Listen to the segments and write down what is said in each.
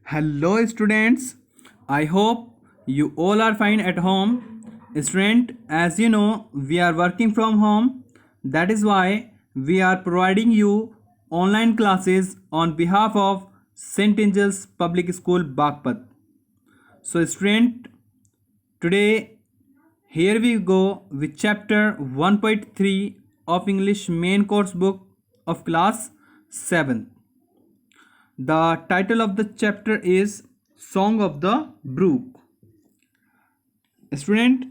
Hello, students. I hope you all are fine at home. Student, as you know, we are working from home. That is why we are providing you online classes on behalf of St. Angel's Public School, Bagpat. So, student, today here we go with chapter 1.3 of English main course book of class 7. The title of the chapter is Song of the Brook. Student,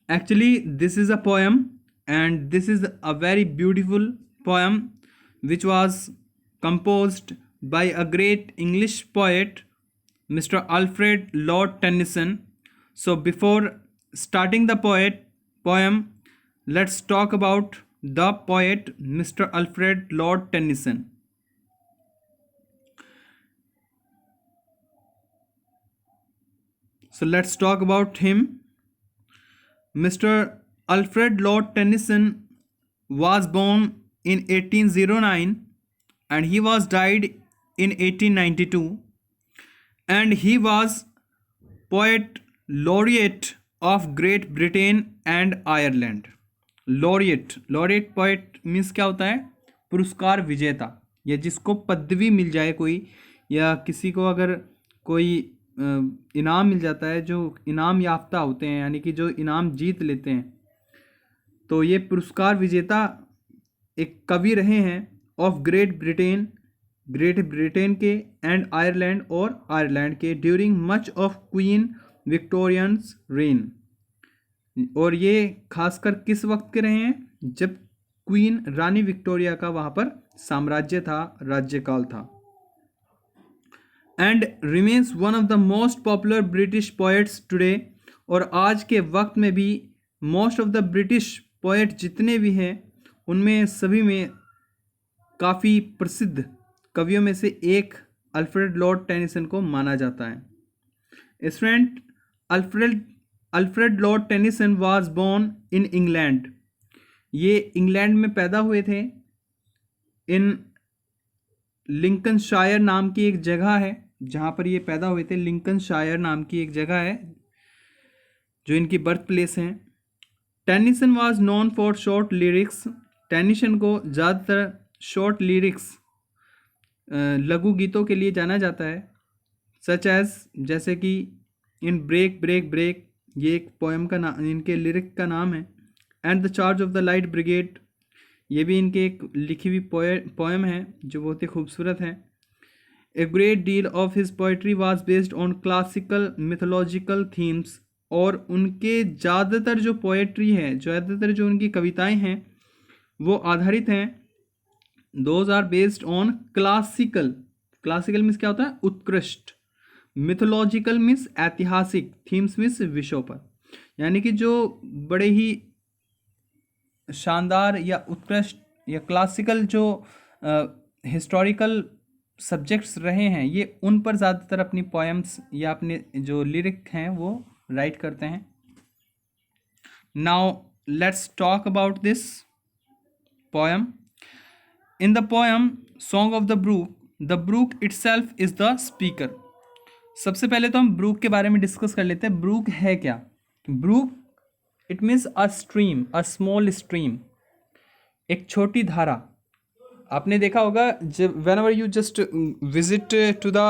actually, this is a poem, and this is a very beautiful poem which was composed by a great English poet, Mr. Alfred Lord Tennyson. So, before starting the poem, let's talk about the poet, Mr. Alfred Lord Tennyson. So let's talk about him. Mr. Alfred Lord Tennyson was born in 1809 and he was died in 1892, and he was poet laureate of Great Britain and Ireland. Laureate poet means क्या होता है? पुरस्कार विजेता, या जिसको पदवी मिल जाए कोई, या किसी को अगर कोई इनाम मिल जाता है, जो इनाम याफ्ता होते हैं, यानी कि जो इनाम जीत लेते हैं, तो ये पुरस्कार विजेता एक कवि रहे हैं ऑफ ग्रेट ब्रिटेन के एंड आयरलैंड और आयरलैंड के during much of queen Victorians rain. और ये खासकर किस वक्त के रहे हैं? जब क्वीन रानी विक्टोरिया का वहाँ पर साम्राज्य था, राज्यकाल था। And remains one of the most popular British poets today, और आज के वक्त में भी most of the British poet जितने भी हैं उनमें सभी में काफ़ी प्रसिद्ध कवियों में से एक अल्फ्रेड लॉर्ड टेनिसन को माना जाता है। Student, Alfred Lord Tennyson was born in England. ये इंग्लैंड में पैदा हुए थे। इन लिंकनशायर नाम की एक जगह है जहाँ पर ये पैदा हुए थे। लिंकनशायर नाम की एक जगह है जो इनकी बर्थ प्लेस है। Tennyson was known for short lyrics. Tennyson को ज़्यादातर शॉर्ट लिरिक्स, लघु गीतों के लिए जाना जाता है। सच एज, जैसे कि इन ब्रेक ब्रेक ब्रेक, ये एक पोएम का नाम, इनके लिरिक का नाम है। And the charge of the light brigade, ये भी इनके एक लिखी हुई पोएम है जो बहुत ही खूबसूरत है। A great deal of his poetry was based on classical mythological themes, और उनके ज़्यादातर जो पोएट्री है, ज़्यादातर जो उनकी कविताएं हैं वो आधारित हैं, those are based on classical means क्या होता है? उत्कृष्ट। मिथोलॉजिकल मीन्स ऐतिहासिक, थीम्स मीन्स विषयों पर, यानी कि जो बड़े ही शानदार या उत्कृष्ट या क्लासिकल जो हिस्टोरिकल सब्जेक्ट्स रहे हैं, ये उन पर ज़्यादातर अपनी पोएम्स या अपने जो लिरिक हैं वो राइट करते हैं। Now let's talk about this poem. In the poem song of the brook itself is the speaker. सबसे पहले तो हम ब्रूक के बारे में डिस्कस कर लेते हैं। ब्रूक है क्या? Brook it means a stream, a small stream, एक छोटी धारा। आपने देखा होगा जब whenever you just visit to the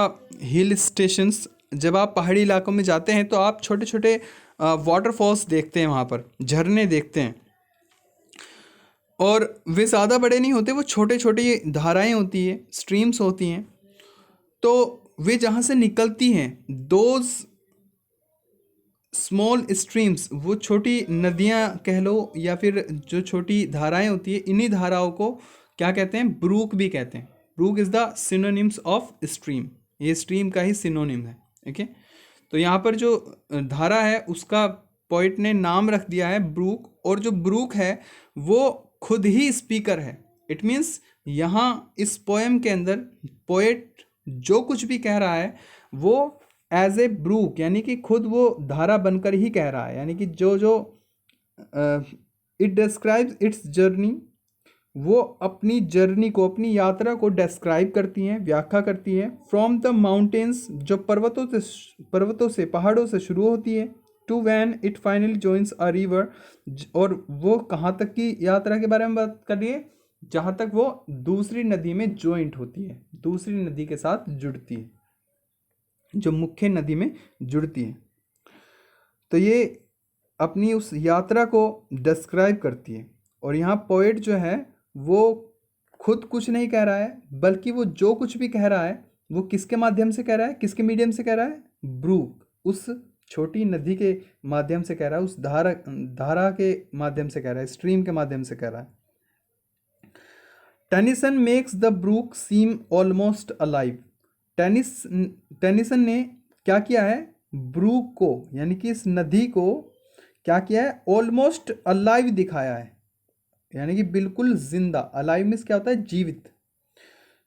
hill stations, जब आप पहाड़ी इलाकों में जाते हैं तो आप छोटे छोटे वाटरफॉल्स देखते हैं, वहाँ पर झरने देखते हैं, और वे ज़्यादा बड़े नहीं होते, वो छोटे छोटी धाराएं होती है, स्ट्रीम्स होती हैं। तो वे जहाँ से निकलती हैं, दोज स्मॉल स्ट्रीम्स, वो छोटी नदियाँ कह लो या फिर जो छोटी धाराएं होती है, इन्हीं धाराओं को क्या कहते हैं? ब्रूक भी कहते हैं। Brook is the synonyms of stream, ये स्ट्रीम का ही सिनोनिम है। ओके, तो यहाँ पर जो धारा है उसका पोइट ने नाम रख दिया है ब्रूक, और जो ब्रूक है वो खुद ही स्पीकर है। इट मीन्स यहाँ इस पोएम के अंदर पोएट जो कुछ भी कह रहा है वो एज ए ब्रूक, यानी कि खुद वो धारा बनकर ही कह रहा है, यानी कि जो इट डिस्क्राइब्स इट्स जर्नी वो अपनी जर्नी को, अपनी यात्रा को डिस्क्राइब करती हैं, व्याख्या करती हैं। फ्रॉम द माउंटेन्स, जो पर्वतों से पहाड़ों से शुरू होती है, to when it finally joins a river, और वो कहाँ तक की यात्रा के बारे में बात कर रही है, जहाँ तक वो दूसरी नदी में ज्वाइंट होती है, दूसरी नदी के साथ जुड़ती है, जो मुख्य नदी में जुड़ती है। तो ये अपनी उस यात्रा को डिस्क्राइब करती है। और यहाँ पोएट जो है वो खुद कुछ नहीं कह रहा है, बल्कि वो जो कुछ भी कह रहा है वो किसके माध्यम से कह रहा है, किसके मीडियम से कह रहा है, ब्रूक, उस छोटी नदी के माध्यम से कह रहा है, उस धारा के माध्यम से कह रहा है, स्ट्रीम के माध्यम से कह रहा है। Tennyson makes the brook seem almost alive. Tennyson ने क्या किया है, ब्रूक को यानी कि इस नदी को क्या किया है, ऑलमोस्ट अलाइव दिखाया है, यानी कि बिल्कुल जिंदा। अलाइव मीन्स क्या होता है, जीवित।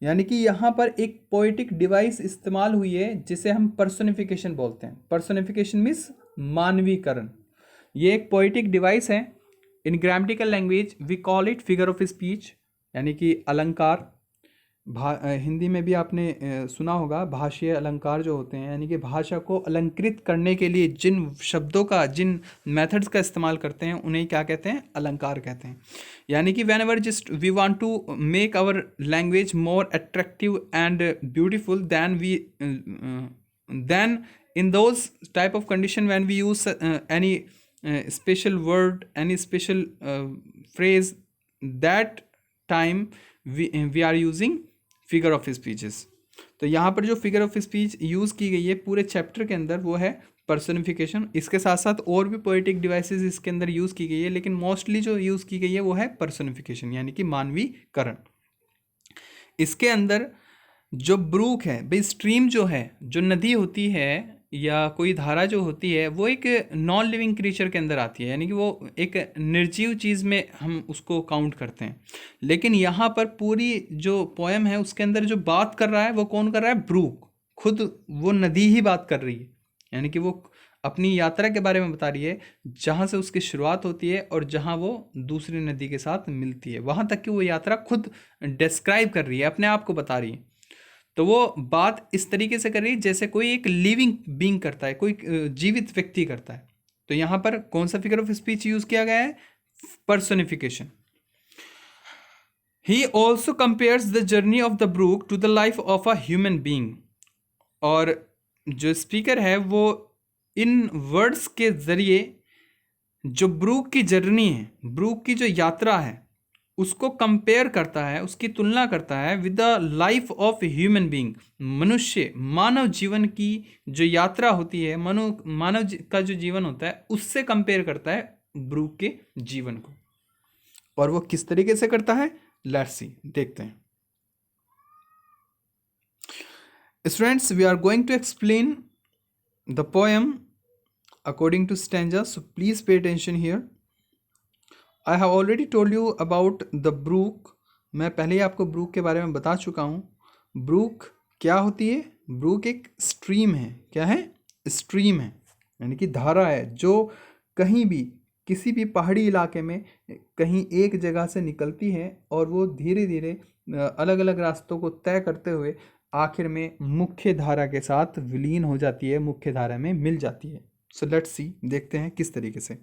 यानी कि यहाँ पर एक पोएटिक डिवाइस इस्तेमाल हुई है जिसे हम पर्सोनिफिकेशन बोलते हैं। पर्सोनिफिकेशन मीन्स मानवीकरण। ये एक पोएटिक डिवाइस है। In grammatical language we call it figure of speech, यानी कि अलंकार। हिंदी में भी आपने सुना होगा भाषीय अलंकार जो होते हैं, यानी कि भाषा को अलंकृत करने के लिए जिन शब्दों का, जिन मेथड्स का इस्तेमाल करते हैं उन्हें क्या कहते हैं, अलंकार कहते हैं। यानी कि whenever just we want to make our language more attractive and beautiful then in those type of condition when we use any special word, any special phrase, that time we are using figure of speeches. तो यहाँ पर जो figure of speech use की गई है पूरे chapter के अंदर वो है पर्सनिफिकेशन। इसके साथ साथ और भी पोएटिक डिवाइसेस इसके अंदर यूज़ की गई है, लेकिन मोस्टली जो यूज़ की गई है वो है पर्सनिफिकेशन, यानी कि मानवीकरण। इसके अंदर जो ब्रूक है भाई, स्ट्रीम जो है, जो नदी होती है या कोई धारा जो होती है, वो एक नॉन लिविंग क्रीचर के अंदर आती है, यानी कि वो एक निर्जीव चीज़ में हम उसको काउंट करते हैं। लेकिन यहाँ पर पूरी जो पोएम है उसके अंदर जो बात कर रहा है वो कौन कर रहा है, ब्रूक, खुद वो नदी ही बात कर रही है। यानी कि वो अपनी यात्रा के बारे में बता रही है, जहाँ से उसकी शुरुआत होती है और जहाँ वो दूसरी नदी के साथ मिलती है, वहाँ तक की वो यात्रा खुद डिस्क्राइब कर रही है, अपने आप को बता रही है। तो वो बात इस तरीके से कर रही है जैसे कोई एक लिविंग बीइंग करता है, कोई जीवित व्यक्ति करता है। तो यहाँ पर कौन सा फिगर ऑफ स्पीच यूज किया गया है, personification. He also compares the journey of the brook to the life of a human being. और जो स्पीकर है वो इन वर्ड्स के जरिए जो ब्रूक की जर्नी है, ब्रूक की जो यात्रा है, उसको कंपेयर करता है, उसकी तुलना करता है with the life of human being, मनुष्य, मानव जीवन की जो यात्रा होती है, मानव का जो जीवन होता है उससे कंपेयर करता है ब्रूक के जीवन को। और वो किस तरीके से करता है, लेट्स सी, देखते हैं। Students, we are going to explain the poem according to stanza, so please pay attention here. I have already told you about the brook. मैं पहले ही आपको ब्रूक के बारे में बता चुका हूँ। ब्रूक क्या होती है, ब्रूक एक स्ट्रीम है। क्या है, स्ट्रीम है, यानी कि धारा है जो कहीं भी, किसी भी पहाड़ी इलाके में कहीं एक जगह से निकलती है और वो धीरे धीरे अलग अलग रास्तों को तय करते हुए आखिर में मुख्य धारा के साथ विलीन हो जाती है, मुख्य धारा में मिल जाती है। सो लेट्स सी, देखते हैं किस तरीके से।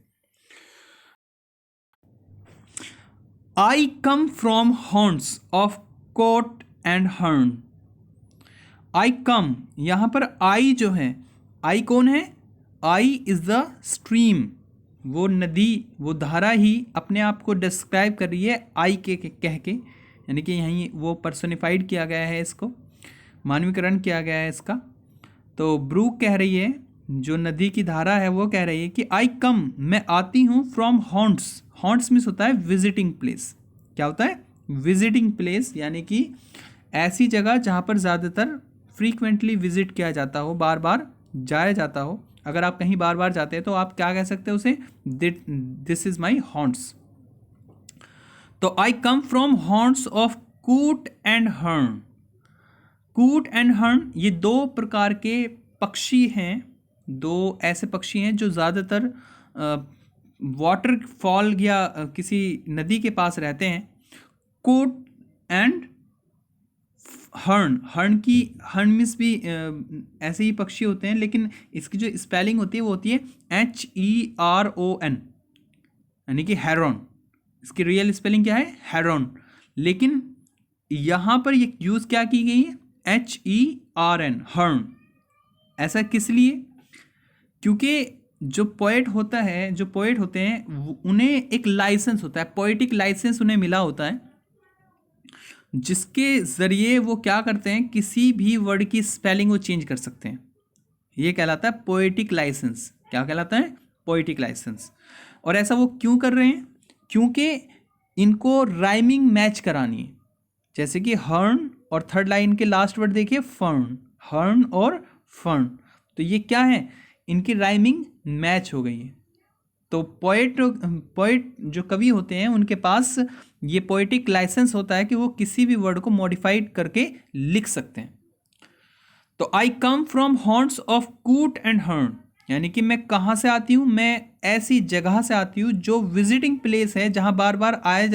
आई कम फ्रॉम हॉर्न्स of coot and hern. I कम, यहाँ पर आई जो है, आई कौन है, आई इज द स्ट्रीम, वो नदी, वो धारा ही अपने आप को डिस्क्राइब कर रही है आई के कह के, यानी कि यहीं वो पर्सोनिफाइड किया गया है, इसको मानवीकरण किया गया है इसका। तो ब्रूक कह रही है, जो नदी की धारा है वो कह रही है कि आई कम, मैं आती हूँ, फ्रॉम हॉन्ट्स। हॉन्ट्स मीन्स होता है विजिटिंग प्लेस। क्या होता है, विजिटिंग प्लेस, यानी कि ऐसी जगह जहाँ पर ज़्यादातर फ्रीक्वेंटली विजिट किया जाता हो, बार बार जाया जाता हो। अगर आप कहीं बार बार जाते हैं तो आप क्या कह सकते हैं उसे, दिस इज़ माई हॉन्ट्स। तो आई कम फ्रॉम हॉन्ट्स ऑफ कूट एंड हर्न। कूट एंड हर्न ये दो प्रकार के पक्षी हैं, दो ऐसे पक्षी हैं जो ज़्यादातर वाटरफॉल या किसी नदी के पास रहते हैं। कोट एंड हर्न। हर्न मीन्स भी ऐसे ही पक्षी होते हैं, लेकिन इसकी जो स्पेलिंग होती है वो होती है HERON, यानी कि हेरॉन। इसकी रियल स्पेलिंग क्या है? हेरॉन। लेकिन यहाँ पर ये यूज़ क्या की गई है? HERN, हर्न। ऐसा किस लिए? क्योंकि जो पोएट होते हैं उन्हें एक लाइसेंस होता है, पोएटिक लाइसेंस उन्हें मिला होता है, जिसके ज़रिए वो क्या करते हैं, किसी भी वर्ड की स्पेलिंग वो चेंज कर सकते हैं। ये कहलाता है पोएटिक लाइसेंस। क्या कहलाता है? Poetic licence. और ऐसा वो क्यों कर रहे हैं? क्योंकि इनको राइमिंग मैच करानी है। जैसे कि हर्न और थर्ड लाइन के लास्ट वर्ड देखिए फर्न, हर्न और फर्न, तो ये क्या है? इनकी राइमिंग मैच हो गई है। तो पोएट जो कवि होते हैं उनके पास ये पोएटिक लाइसेंस होता है कि वो किसी भी वर्ड को मॉडिफाइड करके लिख सकते हैं। तो आई कम फ्रॉम हॉर्न्स ऑफ कूट एंड हर्न, यानी कि मैं कहाँ से आती हूँ? मैं ऐसी जगह से आती हूँ जो विजिटिंग प्लेस है, जहाँ बार बार आया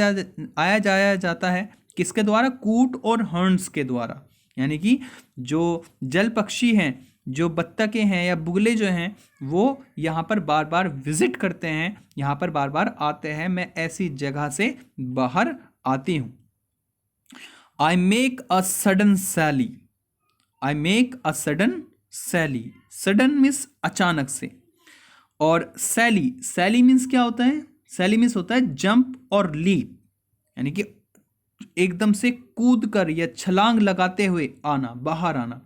जाया जाता है। किसके द्वारा? कूट और हर्न्स के द्वारा। यानी कि जो जल पक्षी हैं, जो बत्तखें हैं या बुगले जो हैं, वो यहाँ पर बार बार विजिट करते हैं, यहाँ पर बार बार आते हैं। मैं ऐसी जगह से बाहर आती हूँ। I make a sudden sally, I make a sudden sally. Sudden means अचानक से, और सैली मीन्स क्या होता है? सैली मीन्स होता है जंप और लीप, यानी कि एकदम से कूद कर या छलांग लगाते हुए आना, बाहर आना।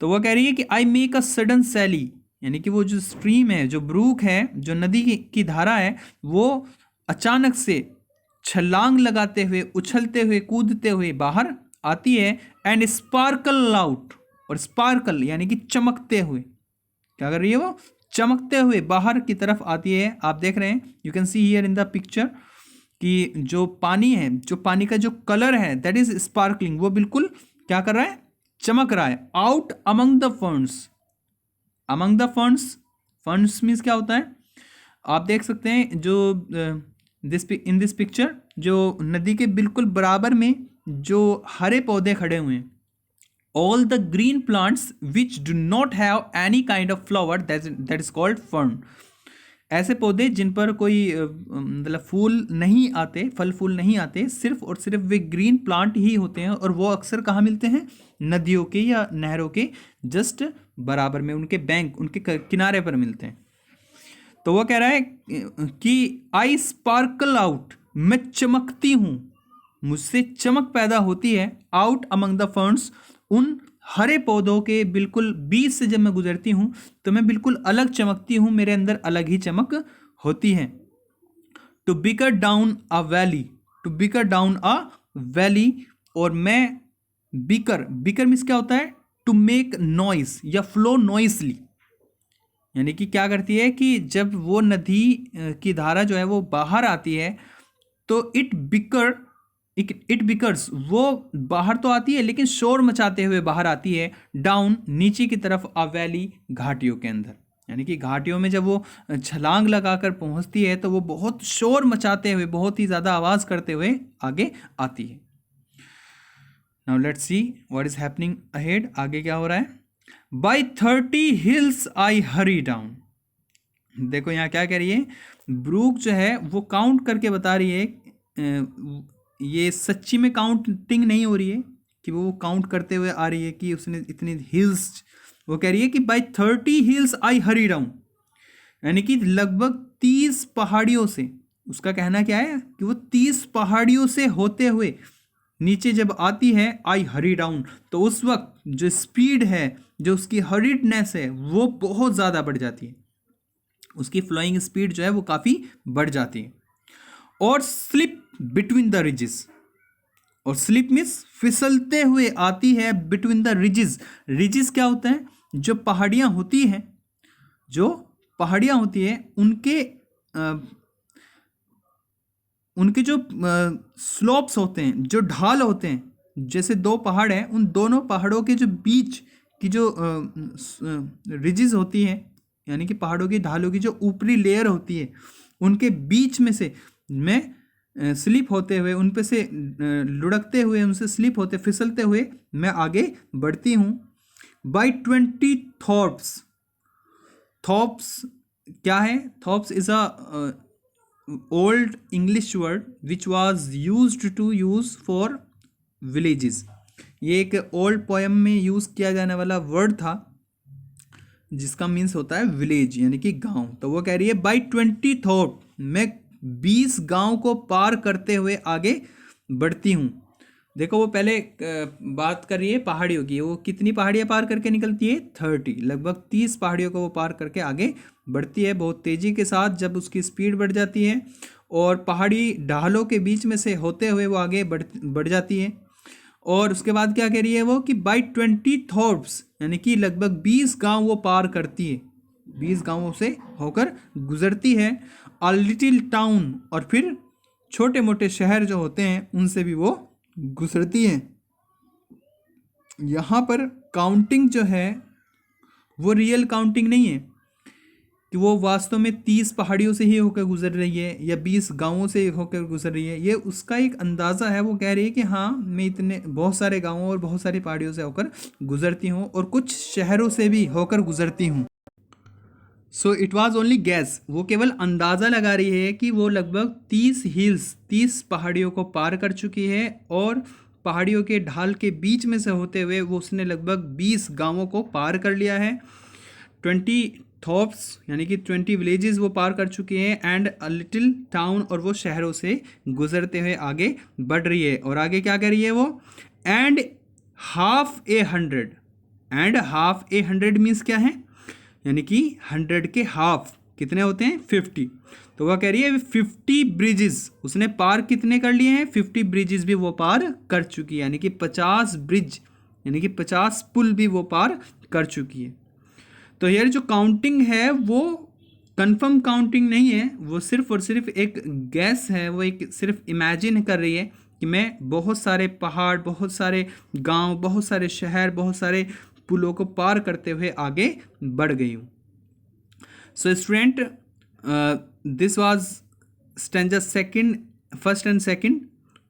तो वो कह रही है कि आई मेक अ सडन सैली, यानी कि वो जो स्ट्रीम है, जो ब्रूक है, जो नदी की धारा है, वो अचानक से छलांग लगाते हुए, उछलते हुए, कूदते हुए बाहर आती है। एंड स्पार्कल आउट, और स्पार्कल यानी कि चमकते हुए, क्या कर रही है वो? चमकते हुए बाहर की तरफ आती है। आप देख रहे हैं, you can see here in the picture कि जो पानी है, जो पानी का जो कलर है, दैट इज स्पार्कलिंग, वो बिल्कुल क्या कर रहा है? चमक रहा है। Out among the ferns, among the ferns, ferns means क्या होता है? आप देख सकते हैं जो इन दिस पिक्चर, जो नदी के बिल्कुल बराबर में जो हरे पौधे खड़े हुए हैं, all the green plants which do not have any kind of flower, that is called fern। ऐसे पौधे जिन पर कोई मतलब फूल नहीं आते, फल फूल नहीं आते, सिर्फ और सिर्फ वे ग्रीन प्लांट ही होते हैं, और वो अक्सर कहाँ मिलते हैं? नदियों के या नहरों के जस्ट बराबर में, उनके बैंक, उनके किनारे पर मिलते हैं। तो वो कह रहा है कि आई स्पार्कल आउट, मैं चमकती हूँ, मुझसे चमक पैदा होती है। आउट अमंग द फर्न्स, उन हरे पौधों के बिल्कुल बीच से जब मैं गुजरती हूँ तो मैं बिल्कुल अलग चमकती हूँ, मेरे अंदर अलग ही चमक होती है। To bicker down a valley, to bicker down a valley, और मैं बिकर मीन्स क्या होता है? टू मेक नॉइस या फ्लो नॉइसली, यानी कि क्या करती है कि जब वो नदी की धारा जो है वो बाहर आती है तो इट बिकर्स, वो बाहर तो आती है लेकिन शोर मचाते हुए बाहर आती है। डाउन, नीचे की तरफ, अ वैली, घाटियों के अंदर, यानी कि घाटियों में जब वो छलांग लगाकर पहुंचती है तो वो बहुत शोर मचाते हुए, बहुत ही ज़्यादा आवाज़ करते हुए आगे आती है। Now let's see what is happening ahead. आगे क्या हो रहा है? By 30 hills I Hari down. देखो यहाँ क्या कह रही है, ब्रूक जो है वो काउंट करके बता रही है। ये सच्ची में काउंटिंग नहीं हो रही है कि वो काउंट करते हुए आ रही है कि उसने इतनी हिल्स, वो कह रही है कि by 30 hills I Hari down, यानी कि लगभग 30 पहाड़ियों से, उसका कहना क्या है कि वो 30 पहाड़ियों से होते हुए नीचे जब आती है, आई हरी डाउन, तो उस वक्त जो स्पीड है, जो उसकी हरीडनेस है, वो बहुत ज़्यादा बढ़ जाती है, उसकी फ्लोइंग स्पीड जो है वो काफ़ी बढ़ जाती है। और स्लिप बिटवीन द रिजेस, और स्लिप मीन्स फिसलते हुए आती है, बिटवीन द रिजेस। रिजेस क्या होता है? जो पहाड़ियाँ होती हैं, जो पहाड़ियाँ होती हैं उनके जो स्लोप्स होते हैं, जो ढाल होते हैं, जैसे दो पहाड़ हैं, उन दोनों पहाड़ों के जो बीच की जो रिजेस होती हैं, यानी कि पहाड़ों की ढालों की जो ऊपरी लेयर होती है, उनके बीच में से मैं स्लिप होते हुए, उन पे से लुढ़कते हुए, उनसे स्लिप होते फिसलते हुए मैं आगे बढ़ती हूँ। बाई 20 थॉप्स। थॉप्स क्या है? Thorps is a old English word which was used to use for villages. ये एक ओल्ड पोएम में यूज़ किया जाने वाला वर्ड था जिसका मीन्स होता है विलेज यानी कि गांव। तो वो कह रही है बाई 20 थॉट, मैं 20 गांव को पार करते हुए आगे बढ़ती हूँ। देखो वो पहले बात कर रही है पहाड़ियों की, वो कितनी पहाड़ियाँ पार करके निकलती है? 30, लगभग 30 पहाड़ियों को वो पार करके आगे बढ़ती है बहुत तेज़ी के साथ। जब उसकी स्पीड बढ़ जाती है और पहाड़ी ढालों के बीच में से होते हुए वो आगे बढ़ जाती है। और उसके बाद क्या कह रही है वो कि बाई 20 थॉट्स यानी कि लगभग 20 गांव वो पार करती है, 20 गांवों से होकर गुजरती है। अ लिटिल टाउन, और फिर छोटे मोटे शहर जो होते हैं उनसे भी वो गुजरती है। यहाँ पर काउंटिंग जो है वो रियल काउंटिंग नहीं है कि वो वास्तव में 30 पहाड़ियों से ही होकर गुजर रही है या 20 गांवों से होकर गुजर रही है। ये उसका एक अंदाज़ा है। वो कह रही है कि हाँ, मैं इतने बहुत सारे गांवों और बहुत सारी पहाड़ियों से होकर गुजरती हूँ और कुछ शहरों से भी होकर गुजरती हूँ। So it was only gas. वो केवल अंदाज़ा लगा रही है कि वो लगभग 30 पहाड़ियों को पार कर चुकी है और पहाड़ियों के ढाल के बीच में से होते हुए वो उसने लगभग 20 गांवों को पार कर लिया है। 20 थॉप्स यानी कि 20 विलेजेस वो पार कर चुकी हैं एंड अ लिटिल टाउन, और वो शहरों से गुजरते हुए आगे बढ़ रही है। और आगे क्या कर रही है वो? And half A hundred. And half A hundred means क्या है? यानी कि 100 के हाफ कितने होते हैं? 50। तो वह कह रही है 50 ब्रिजेस उसने पार कितने कर लिए हैं? 50 ब्रिजेस भी वो पार कर चुकी है, यानी कि 50 ब्रिज यानी कि 50 पुल भी वो पार कर चुकी है। तो यार जो काउंटिंग है वो कंफर्म काउंटिंग नहीं है, वो सिर्फ और सिर्फ एक गैस है। वो एक सिर्फ इमेजिन कर रही है कि मैं बहुत सारे पहाड़, बहुत सारे गांव, बहुत सारे शहर, बहुत सारे पुलों को पार करते हुए आगे बढ़ गई हूँ। So student, this was stanza second, first and second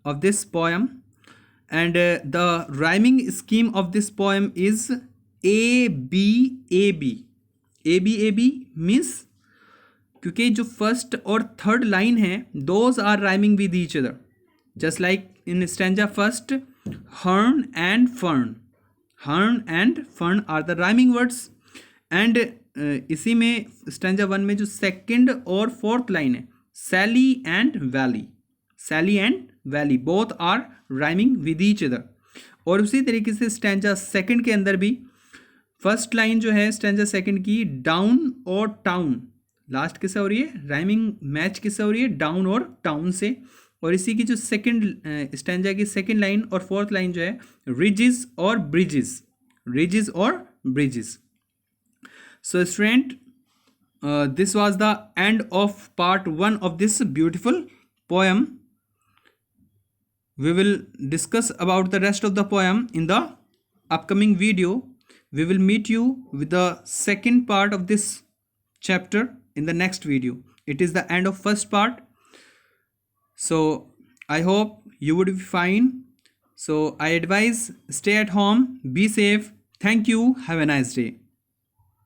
of this poem, and the rhyming scheme of this poem is A B A B। A B A B means क्योंकि जो फर्स्ट और थर्ड लाइन है those are rhyming with each other, just like in stanza first hern and fern. Hern and fern are the rhyming words. And इसी में stanza one में जो second और fourth line है sally and valley, sally and valley both are rhyming with each other. और उसी तरीके से स्टैंजा सेकंड के अंदर भी फर्स्ट लाइन जो है स्टैंजा सेकंड की डाउन और टाउन, लास्ट किससे हो रही है? राइमिंग मैच किससे हो रही है? डाउन और टाउन से। और इसी की जो सेकंड स्टैंजा की सेकंड लाइन और फोर्थ लाइन जो है रिजेस और ब्रिजेस, रिजेस और bridges. So student, this was the end of part 1 of this beautiful poem. We will discuss about the rest of the poem in the upcoming video. We will meet you with the second part of this chapter in the next video. It is the end of first part. So I hope you would be fine. So I advise stay at home, be safe. Thank you. Have a nice day.